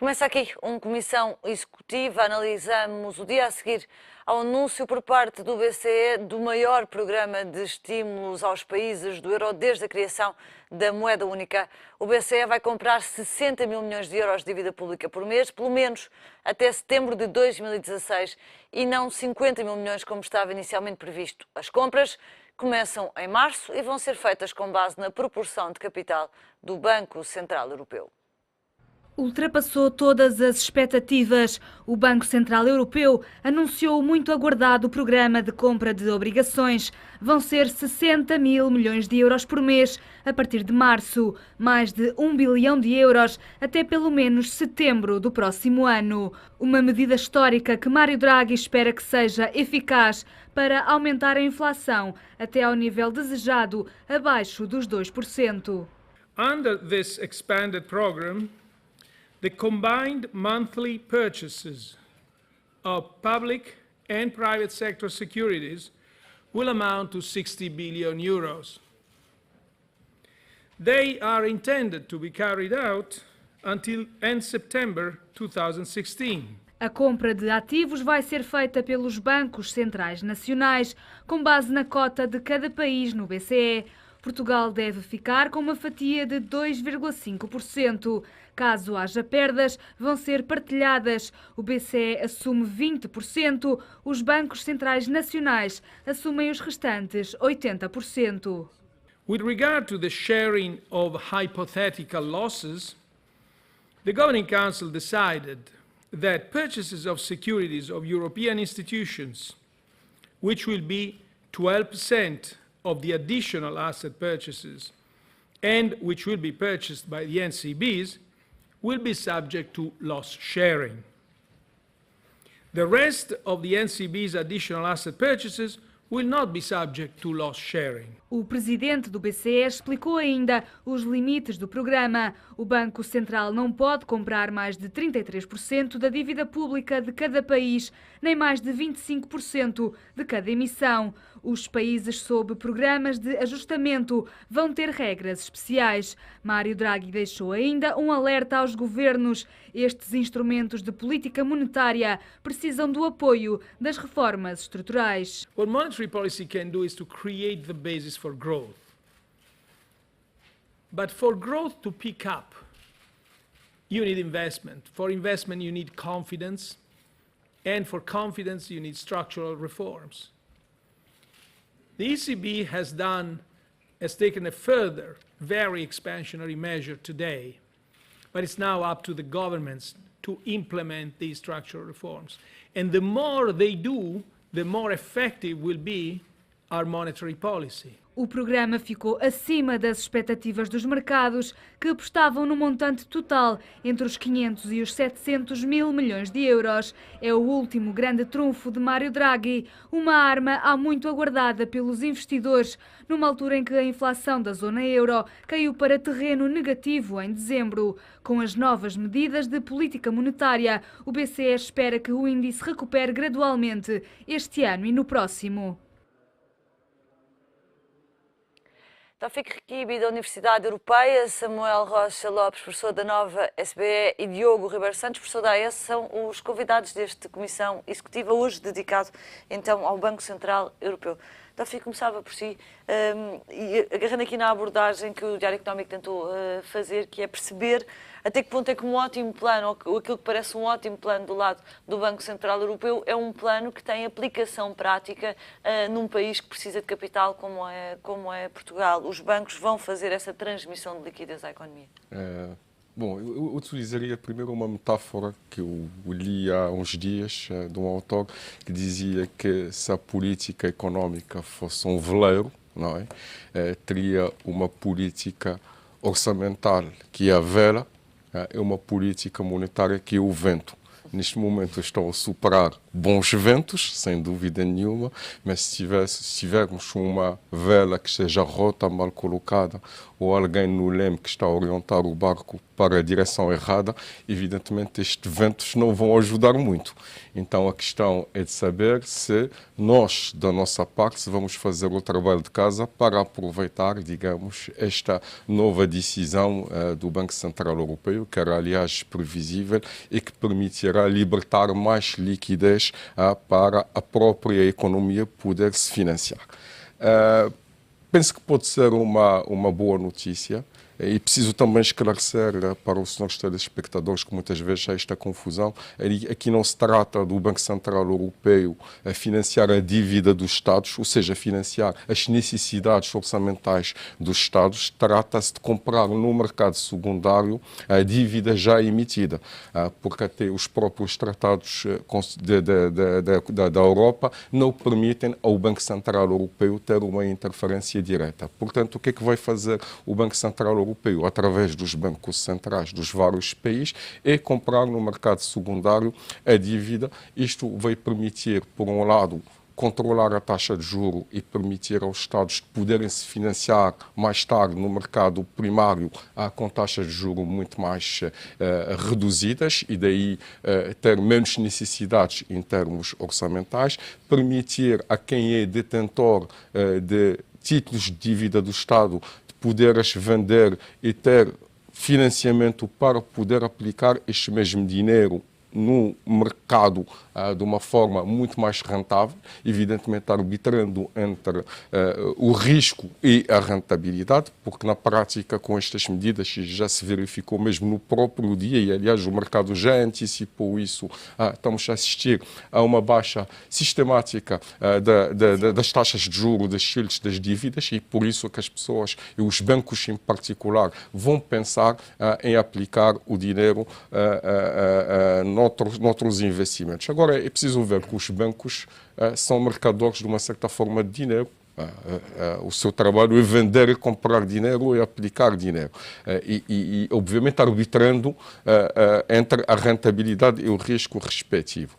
Começa aqui uma comissão executiva. Analisamos o dia a seguir ao anúncio por parte do BCE do maior programa de estímulos aos países do euro desde a criação da moeda única. O BCE vai comprar 60 mil milhões de euros de dívida pública por mês, pelo menos até setembro de 2016, e não 50 mil milhões como estava inicialmente previsto. As compras começam em março e vão ser feitas com base na proporção de capital do Banco Central Europeu. Ultrapassou todas as expectativas. O Banco Central Europeu anunciou o muito aguardado programa de compra de obrigações. Vão ser 60 mil milhões de euros por mês a partir de março, mais de 1 bilhão de euros até pelo menos setembro do próximo ano. Uma medida histórica que Mário Draghi espera que seja eficaz para aumentar a inflação até ao nível desejado, abaixo dos 2%. Under this expanded program, the combined monthly purchases of public and private sector securities will amount to 60 billion euros. They are intended to be carried out until end September 2016. A compra de ativos vai ser feita pelos bancos centrais nacionais, com base na cota de cada país no BCE. Portugal deve ficar com uma fatia de 2,5%. Caso haja perdas, vão ser partilhadas. O BCE assume 20%, os bancos centrais nacionais assumem os restantes 80%. With regard to the sharing of hypothetical losses, the Governing Council decided that purchases of securities of European institutions, which will be 12% of the additional asset purchases and which will be purchased by the NCBs, will be subject to loss sharing. The rest of the NCB's additional asset purchases will not be subject to loss sharing. O presidente do BCE explicou ainda os limites do programa. O Banco Central não pode comprar mais de 33% da dívida pública de cada país, nem mais de 25% de cada emissão. Os países sob programas de ajustamento vão ter regras especiais. Mário Draghi deixou ainda um alerta aos governos. Estes instrumentos de política monetária precisam do apoio das reformas estruturais. What monetary policy can do is to create the basis for growth. But for growth to pick up, you need investment. For investment, you need confidence. And for confidence, you need structural reforms. The ECB has taken a further, very expansionary measure today, but it's now up to the governments to implement these structural reforms. And the more they do, the more effective will be our monetary policy. O programa ficou acima das expectativas dos mercados, que apostavam no montante total entre os 500 e os 700 mil milhões de euros. É o último grande trunfo de Mário Draghi, uma arma há muito aguardada pelos investidores, numa altura em que a inflação da zona euro caiu para terreno negativo em dezembro. Com as novas medidas de política monetária, o BCE espera que o índice recupere gradualmente este ano e no próximo. Taufik Rekibi, da Universidade Europeia, Samuel Rocha Lopes, professor da Nova SBE, e Diogo Ribeiro Santos, professor da AES, são os convidados desta comissão executiva, hoje dedicado então ao Banco Central Europeu. Taufik, começava por si, e agarrando aqui na abordagem que o Diário Económico tentou fazer, que é perceber até que ponto é que um ótimo plano, ou aquilo que parece um ótimo plano do lado do Banco Central Europeu, é um plano que tem aplicação prática num país que precisa de capital como é Portugal. Os bancos vão fazer essa transmissão de liquidez à economia? Bom, eu utilizaria primeiro uma metáfora que eu li há uns dias de um autor que dizia que se a política econômica fosse um veleiro, não é? Teria uma política orçamental que é a vela, é uma política monetária que é o vento. Neste momento estão a superar bons ventos, sem dúvida nenhuma, mas se tivermos uma vela que esteja rota, mal colocada, ou alguém no leme que está a orientar o barco para a direção errada, evidentemente estes ventos não vão ajudar muito. Então a questão é de saber se nós, da nossa parte, se vamos fazer o trabalho de casa para aproveitar, digamos, esta nova decisão do Banco Central Europeu, que era, aliás, previsível e que permitirá libertar mais liquidez para a própria economia poder se financiar. Penso que pode ser uma boa notícia. E preciso também esclarecer para os senhores telespectadores que muitas vezes há esta confusão. Aqui não se trata do Banco Central Europeu financiar a dívida dos Estados, ou seja, financiar as necessidades orçamentais dos Estados. Trata-se de comprar no mercado secundário a dívida já emitida, porque até os próprios tratados da Europa não permitem ao Banco Central Europeu ter uma interferência direta. Portanto, o que é que vai fazer o Banco Central Europeu, através dos bancos centrais dos vários países, é comprar no mercado secundário a dívida. Isto vai permitir, por um lado, controlar a taxa de juro e permitir aos Estados poderem se financiar mais tarde no mercado primário com taxas de juro muito mais reduzidas e daí ter menos necessidades em termos orçamentais, permitir a quem é detentor de títulos de dívida do Estado poder as vender e ter financiamento para poder aplicar este mesmo dinheiro no mercado de uma forma muito mais rentável, evidentemente arbitrando entre o risco e a rentabilidade, porque na prática com estas medidas já se verificou mesmo no próprio dia, e aliás o mercado já antecipou isso, estamos a assistir a uma baixa sistemática das taxas de juros, das yields, das dívidas, e por isso que as pessoas, e os bancos em particular, vão pensar em aplicar o dinheiro noutros investimentos. Agora, é preciso ver que os bancos são mercadores de uma certa forma de dinheiro. O seu trabalho é vender e comprar dinheiro e aplicar dinheiro. E obviamente, arbitrando entre a rentabilidade e o risco respectivo.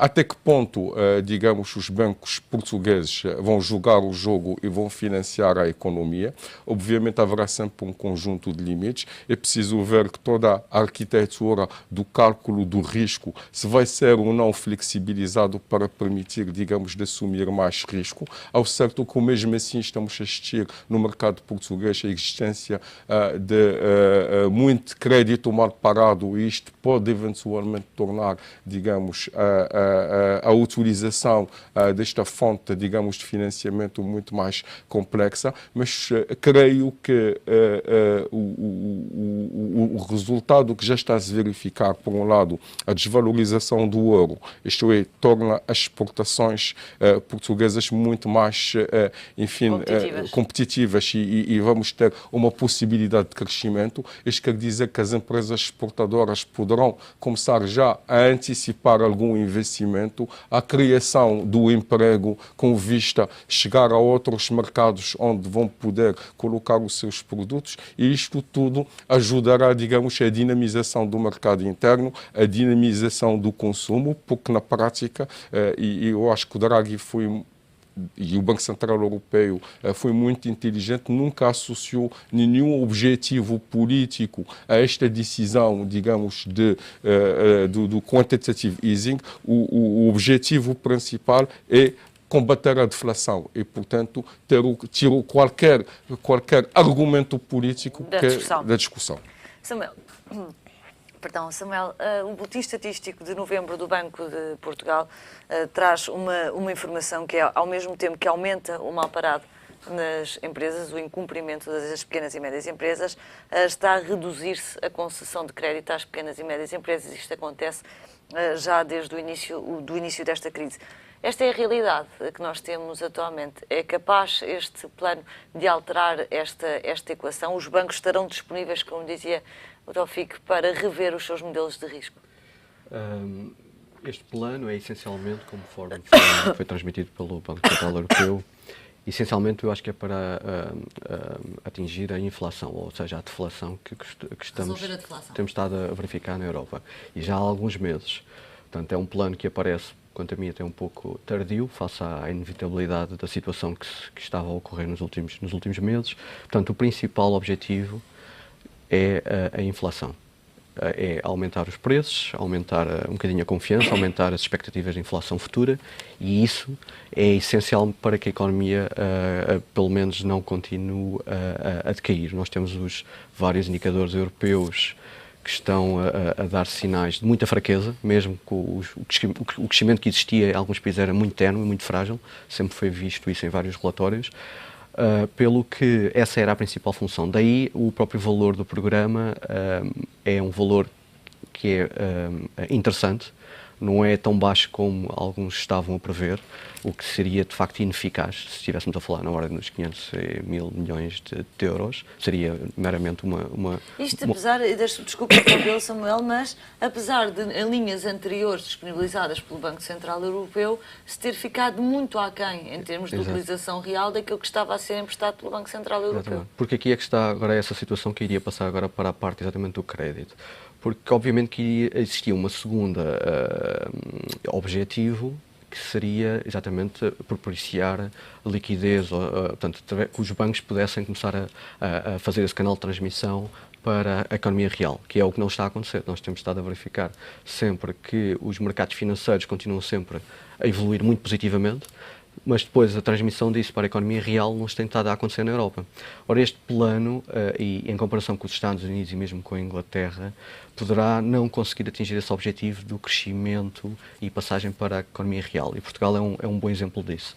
Até que ponto, digamos, os bancos portugueses vão jogar o jogo e vão financiar a economia? Obviamente, haverá sempre um conjunto de limites. É preciso ver que toda a arquitetura do cálculo do risco se vai ser ou não flexibilizado para permitir, digamos, de assumir mais risco. Ao certo que mesmo assim estamos a assistir no mercado português a existência de muito crédito mal parado, e isto pode eventualmente tornar, digamos, a utilização desta fonte, digamos, de financiamento muito mais complexa, mas creio que o resultado que já está a se verificar, por um lado, a desvalorização do euro, isto é, torna as exportações portuguesas muito mais competitivas e vamos ter uma possibilidade de crescimento. Isto quer dizer que as empresas exportadoras poderão começar já a antecipar algum investimento, a criação do emprego com vista a chegar a outros mercados onde vão poder colocar os seus produtos, e isto tudo ajudará, digamos, a dinamização do mercado interno, a dinamização do consumo, porque na prática, e eu acho que o Draghi e o Banco Central Europeu foi muito inteligente, nunca associou nenhum objetivo político a esta decisão, digamos, do quantitative easing. O objetivo principal é combater a deflação e, portanto, tirar qualquer argumento político da discussão. Samuel, o boletim estatístico de novembro do Banco de Portugal traz uma informação que, ao mesmo tempo que aumenta o mal parado nas empresas, o incumprimento das pequenas e médias empresas, está a reduzir-se a concessão de crédito às pequenas e médias empresas. Isto acontece já desde o início desta crise. Esta é a realidade que nós temos atualmente. É capaz este plano de alterar esta equação? Os bancos estarão disponíveis, como dizia o Taoufik, para rever os seus modelos de risco? Este plano é essencialmente, conforme foi transmitido pelo Banco Central Europeu, essencialmente eu acho que é para atingir a inflação, ou seja, a deflação que temos estado a verificar na Europa. E já há alguns meses. Portanto, é um plano que aparece, quanto a mim, até um pouco tardio, face à inevitabilidade da situação que estava a ocorrer nos últimos meses. Portanto, o principal objetivo é a inflação. É aumentar os preços, aumentar um bocadinho a confiança, aumentar as expectativas de inflação futura, e isso é essencial para que a economia, pelo menos, não continue a decair. Nós temos os vários indicadores europeus que estão a dar sinais de muita fraqueza, mesmo com o crescimento que existia em alguns países era muito ténue, muito frágil, sempre foi visto isso em vários relatórios, pelo que essa era a principal função. Daí o próprio valor do programa é um valor que é interessante, não é tão baixo como alguns estavam a prever, o que seria de facto ineficaz se estivéssemos a falar na ordem dos 500 mil milhões de euros, seria meramente uma... Isto apesar, desculpa interrompê-lo, Samuel, mas apesar de em linhas anteriores disponibilizadas pelo Banco Central Europeu se ter ficado muito aquém em termos de utilização real daquilo que estava a ser emprestado pelo Banco Central Europeu. Exatamente. Porque aqui é que está agora essa situação que iria passar agora para a parte exatamente do crédito. Porque, obviamente, que existia uma segunda objetivo, que seria exatamente propiciar liquidez, portanto, que os bancos pudessem começar a fazer esse canal de transmissão para a economia real, que é o que não está a acontecer. Nós temos estado a verificar sempre que os mercados financeiros continuam sempre a evoluir muito positivamente, mas depois a transmissão disso para a economia real não tem estado a acontecer na Europa. Ora, este plano, e em comparação com os Estados Unidos e mesmo com a Inglaterra, poderá não conseguir atingir esse objetivo do crescimento e passagem para a economia real. E Portugal é um bom exemplo disso.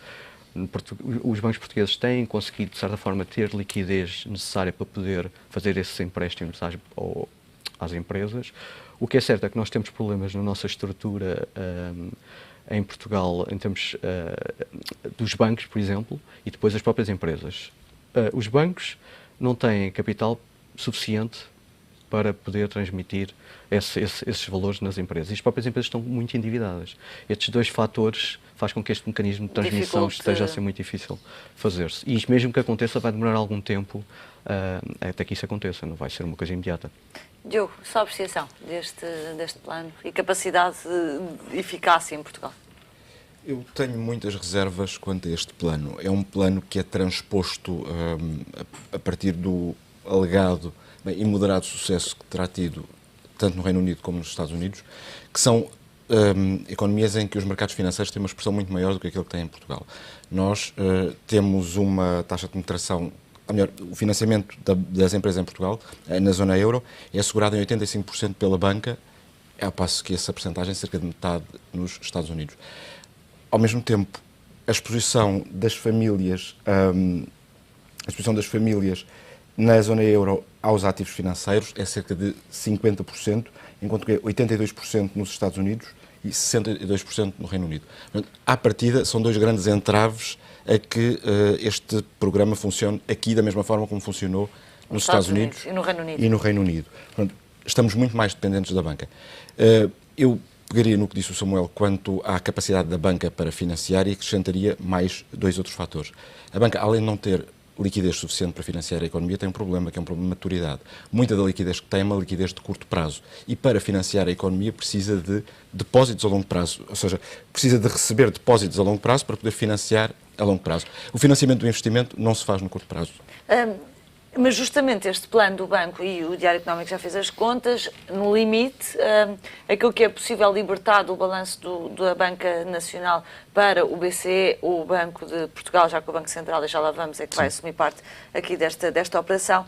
Os bancos portugueses têm conseguido, de certa forma, ter liquidez necessária para poder fazer esses empréstimos às empresas. O que é certo é que nós temos problemas na nossa estrutura em Portugal, em termos dos bancos, por exemplo, e depois as próprias empresas. Os bancos não têm capital suficiente para poder transmitir esses valores nas empresas. E as próprias empresas estão muito endividadas. Estes dois fatores fazem com que este mecanismo de transmissão esteja a ser muito difícil fazer-se. E isto mesmo que aconteça vai demorar algum tempo até que isso aconteça, não vai ser uma coisa imediata. Diogo, sua apreciação deste plano e capacidade de eficácia em Portugal? Eu tenho muitas reservas quanto a este plano. É um plano que é transposto a partir do alegado e moderado sucesso que terá tido tanto no Reino Unido como nos Estados Unidos, que são economias em que os mercados financeiros têm uma expressão muito maior do que aquilo que tem em Portugal. Nós temos uma taxa de penetração, ou melhor, o financiamento das empresas em Portugal, na zona euro, é assegurado em 85% pela banca, ao passo que essa percentagem é cerca de metade nos Estados Unidos. Ao mesmo tempo, a exposição das famílias na zona euro aos ativos financeiros é cerca de 50%, enquanto que é 82% nos Estados Unidos e 62% no Reino Unido. Portanto, à partida, são dois grandes entraves a que este programa funcione aqui da mesma forma como funcionou nos Estados Unidos e no Reino Unido. E no Reino Unido. Portanto, estamos muito mais dependentes da banca. Eu pegaria no que disse o Samuel quanto à capacidade da banca para financiar e acrescentaria mais dois outros fatores. A banca, além de não ter liquidez suficiente para financiar a economia, tem um problema, que é um problema de maturidade. Muita da liquidez que tem é uma liquidez de curto prazo. E para financiar a economia precisa de depósitos a longo prazo. Ou seja, precisa de receber depósitos a longo prazo para poder financiar a longo prazo. O financiamento do investimento não se faz no curto prazo. Mas justamente este plano do banco, e o Diário Económico já fez as contas, no limite, aquilo que é possível libertar do balanço da Banca Nacional para o BCE, o Banco de Portugal, já que o Banco Central, e já lá vamos, é que vai assumir parte aqui desta operação,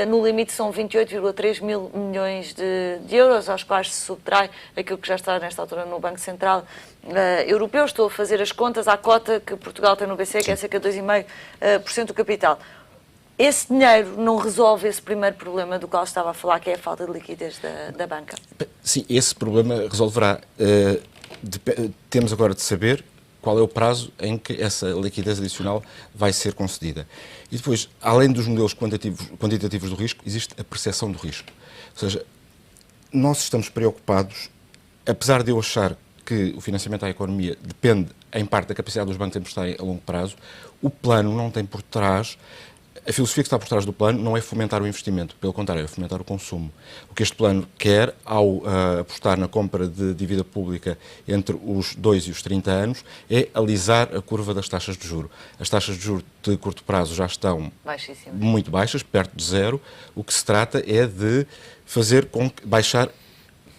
no limite são 28,3 mil milhões de euros, aos quais se subtrai aquilo que já está nesta altura no Banco Central Europeu. Estou a fazer as contas à cota que Portugal tem no BCE, que é cerca de 2,5% do capital. Esse dinheiro não resolve esse primeiro problema do qual estava a falar, que é a falta de liquidez da banca? Sim, esse problema resolverá. Temos agora de saber qual é o prazo em que essa liquidez adicional vai ser concedida. E depois, além dos modelos quantitativos do risco, existe a percepção do risco. Ou seja, nós estamos preocupados, apesar de eu achar que o financiamento à economia depende, em parte, da capacidade dos bancos em emprestar a longo prazo, o plano não tem por trás A filosofia que está por trás do plano não é fomentar o investimento, pelo contrário, é fomentar o consumo. O que este plano quer, ao apostar na compra de dívida pública entre os 2 e os 30 anos, é alisar a curva das taxas de juros. As taxas de juros de curto prazo já estão muito baixas, perto de zero. O que se trata é de fazer com que baixar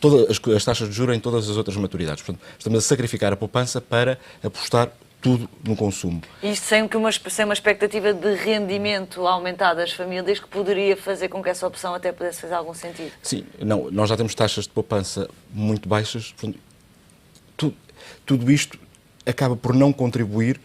todas as taxas de juros em todas as outras maturidades. Portanto, estamos a sacrificar a poupança para apostar tudo no consumo. Isto sem uma expectativa de rendimento aumentado das famílias que poderia fazer com que essa opção até pudesse fazer algum sentido. Sim, não, nós já temos taxas de poupança muito baixas. Portanto, tudo isto acaba por não contribuir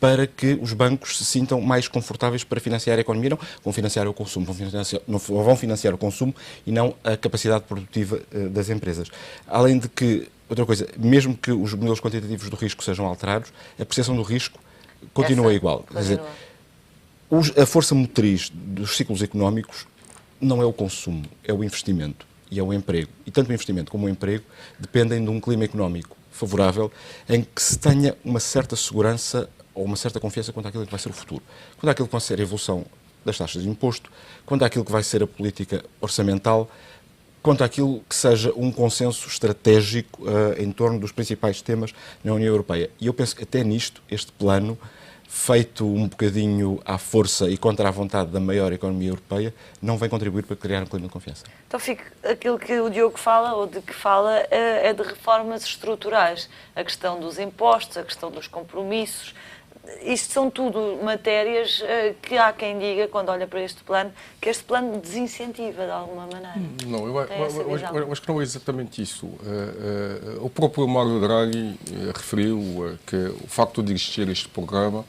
para que os bancos se sintam mais confortáveis para financiar a economia, não vão financiar o consumo, vão financiar o consumo e não a capacidade produtiva das empresas. Além de que, outra coisa, mesmo que os modelos quantitativos do risco sejam alterados, a percepção do risco continua igual. Quer dizer, a força motriz dos ciclos económicos não é o consumo, é o investimento e é o emprego. E tanto o investimento como o emprego dependem de um clima económico favorável em que se tenha uma certa segurança ou uma certa confiança quanto àquilo que vai ser o futuro, quanto àquilo que vai ser a evolução das taxas de imposto, quanto àquilo que vai ser a política orçamental, quanto àquilo que seja um consenso estratégico em torno dos principais temas na União Europeia. E eu penso que até nisto, este plano, feito um bocadinho à força e contra a vontade da maior economia europeia, não vem contribuir para criar um clima de confiança. Então, aquilo que o Diogo fala, ou de que fala, é de reformas estruturais. A questão dos impostos, a questão dos compromissos. Isto são tudo matérias que há quem diga, quando olha para este plano, que este plano desincentiva de alguma maneira. Não, eu acho que não é exatamente isso. O próprio Mário Draghi referiu que o facto de existir este programa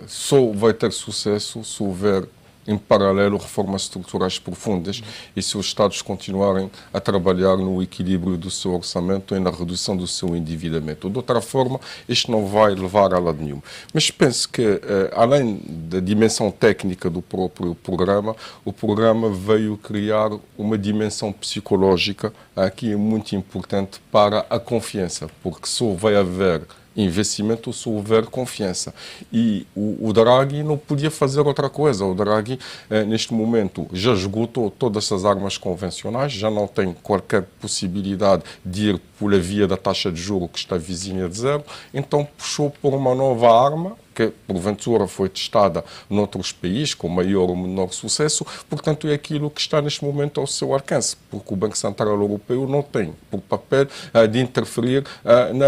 só vai ter sucesso se houver em paralelo reformas estruturais profundas e se os Estados continuarem a trabalhar no equilíbrio do seu orçamento e na redução do seu endividamento. De outra forma, isto não vai levar a lado nenhum. Mas penso que, além da dimensão técnica do próprio programa, o programa veio criar uma dimensão psicológica que é muito importante para a confiança, porque só vai haver investimento se houver confiança. E o Draghi não podia fazer outra coisa. O Draghi, neste momento, já esgotou todas as armas convencionais, já não tem qualquer possibilidade de ir pela via da taxa de juros que está vizinha de zero, então puxou por uma nova arma, que porventura foi testada noutros países com maior ou menor sucesso, portanto é aquilo que está neste momento ao seu alcance, porque o Banco Central Europeu não tem por papel de interferir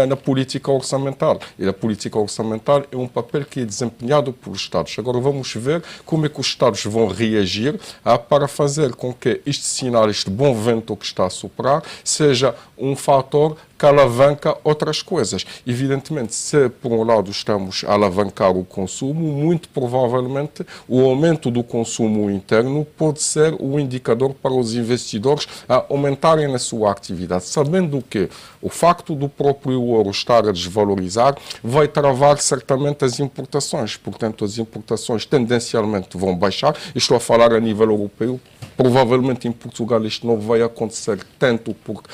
na política orçamental. E a política orçamental é um papel que é desempenhado pelos Estados. Agora vamos ver como é que os Estados vão reagir para fazer com que este sinal, este bom vento que está a soprar, seja um fator que alavanca outras coisas. Evidentemente, se por um lado estamos a alavancar o consumo, muito provavelmente o aumento do consumo interno pode ser o indicador para os investidores aumentarem a sua atividade, sabendo que o facto do próprio euro estar a desvalorizar vai travar certamente as importações. Portanto, as importações tendencialmente vão baixar. Estou a falar a nível europeu. Provavelmente em Portugal isto não vai acontecer tanto porque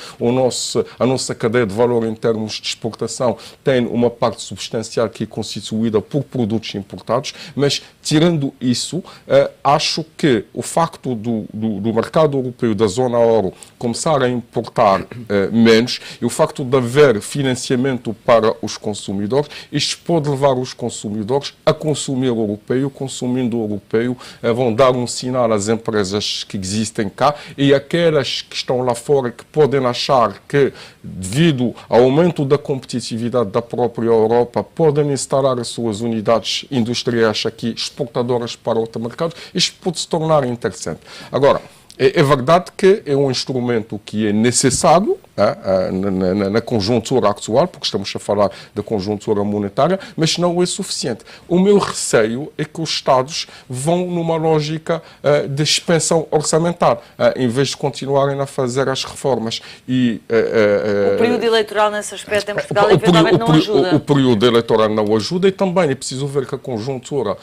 a nossa cadeia de valor em termos de exportação tem uma parte substancial que é constituída por produtos importados, mas tirando isso, acho que o facto do mercado europeu, da zona euro, começar a importar menos e o facto de haver financiamento para os consumidores, isto pode levar os consumidores a consumir europeu, consumindo europeu, vão dar um sinal às empresas que existem cá e aquelas que estão lá fora que podem achar que, devido ao aumento da competitividade da própria Europa, podem instalar as suas unidades industriais aqui, exportadoras para outros mercados, isto pode se tornar interessante. Agora, é verdade que é um instrumento que é necessário na conjuntura atual, porque estamos a falar da conjuntura monetária, mas não é suficiente. O meu receio é que os Estados vão numa lógica de expansão orçamental, em vez de continuarem a fazer as reformas. O período eleitoral nesse aspecto em Portugal eventualmente não ajuda. O período eleitoral não ajuda e também é preciso ver que a conjuntura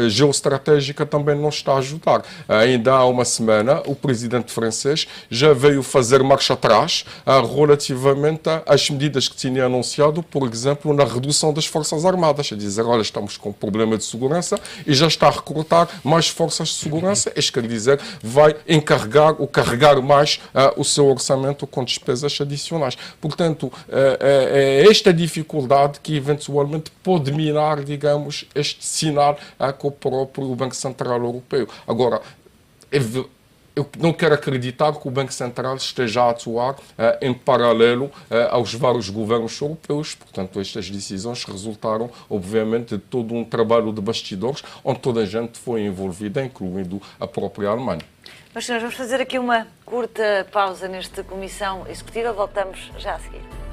geoestratégica também não está a ajudar. Ainda há uma semana, o presidente francês já veio fazer marcha atrás relativamente às medidas que tinha anunciado, por exemplo, na redução das Forças Armadas. A dizer, olha, estamos com um problema de segurança e já está a recrutar mais forças de segurança. Isto quer dizer, vai encarregar ou carregar mais o seu orçamento com despesas adicionais. Portanto, é esta dificuldade que eventualmente pode minar, digamos, este sinal com o próprio Banco Central Europeu. Agora, eu não quero acreditar que o Banco Central esteja a atuar em paralelo aos vários governos europeus. Portanto, estas decisões resultaram, obviamente, de todo um trabalho de bastidores onde toda a gente foi envolvida, incluindo a própria Alemanha. Mas, senhores, vamos fazer aqui uma curta pausa nesta comissão executiva. Voltamos já a seguir.